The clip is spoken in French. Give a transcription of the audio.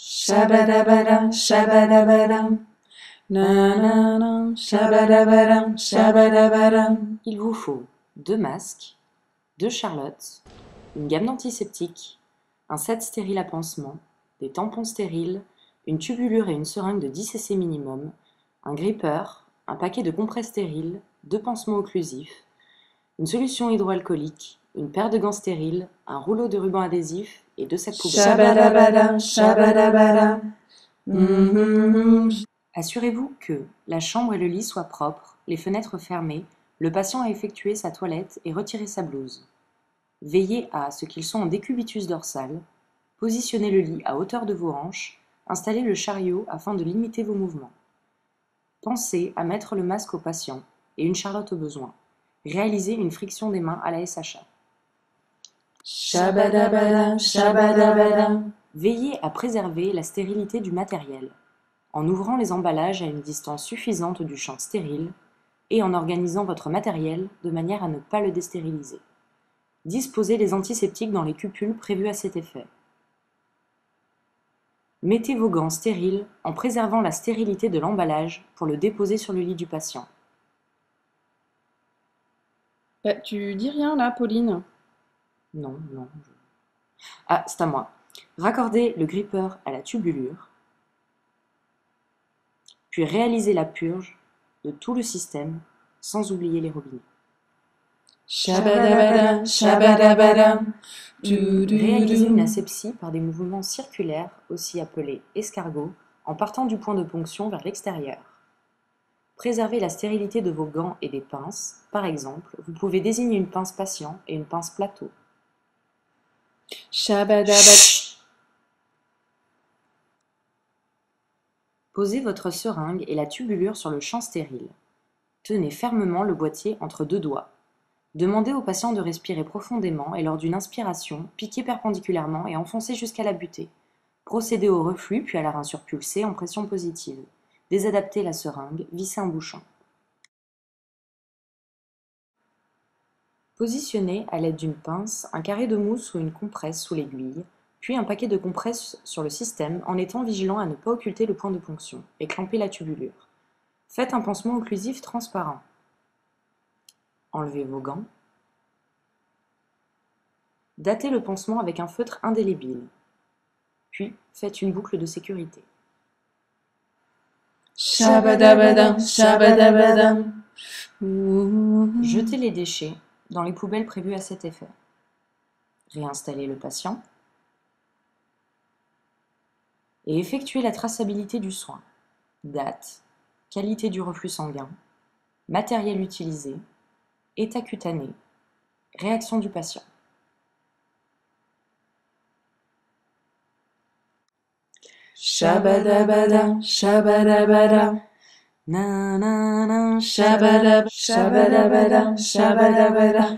Shabadabadam, shabadabadam. Nanana, shabadabadam, shabadabadam. Il vous faut 2 masques, 2 charlottes, une gamme d'antiseptiques, un set stérile à pansement, des tampons stériles, une tubulure et une seringue de 10 cc minimum, un gripper, un paquet de compresses stériles, 2 pansements occlusifs, une solution hydroalcoolique, une paire de gants stériles, un rouleau de ruban adhésif et 2 sacs poubelles. Shabadabadam, shabadabadam. Assurez-vous que la chambre et le lit soient propres, les fenêtres fermées, le patient a effectué sa toilette et retiré sa blouse. Veillez à ce qu'ils soient en décubitus dorsal, positionnez le lit à hauteur de vos hanches, installez le chariot afin de limiter vos mouvements. Pensez à mettre le masque au patient et une charlotte au besoin. Réalisez une friction des mains à la SHA. Shabadabadam, shabadabadam. Veillez à préserver la stérilité du matériel, en ouvrant les emballages à une distance suffisante du champ stérile et en organisant votre matériel de manière à ne pas le déstériliser. Disposez les antiseptiques dans les cupules prévues à cet effet. Mettez vos gants stériles en préservant la stérilité de l'emballage pour le déposer sur le lit du patient. Tu dis rien là, Pauline? Non. Ah, c'est à moi. Raccordez le gripper à la tubulure, puis réalisez la purge de tout le système sans oublier les robinets. Shabadabadam, shabadabadam. Réalisez une asepsie par des mouvements circulaires, aussi appelés escargots, en partant du point de ponction vers l'extérieur. Préservez la stérilité de vos gants et des pinces. Par exemple, vous pouvez désigner une pince patient et une pince plateau. Shabadabadam. Posez votre seringue et la tubulure sur le champ stérile. Tenez fermement le boîtier entre 2 doigts. Demandez au patient de respirer profondément et lors d'une inspiration, piquez perpendiculairement et enfoncez jusqu'à la butée. Procédez au reflux puis à la rinçure pulsée en pression positive. Désadaptez la seringue, vissez un bouchon. Positionnez à l'aide d'une pince un carré de mousse ou une compresse sous l'aiguille, puis un paquet de compresses sur le système en étant vigilant à ne pas occulter le point de ponction et clampez la tubulure. Faites un pansement occlusif transparent. Enlevez vos gants. Datez le pansement avec un feutre indélébile. Puis faites une boucle de sécurité. Shabadabadam, shabadabadam. Jetez les déchets dans les poubelles prévues à cet effet. Réinstallez le patient et effectuez la traçabilité du soin. Date, qualité du reflux sanguin, matériel utilisé, état cutané, réaction du patient. Shabadabadam, shabadabadam. Nanana, Shabadabadam, shabadabadam.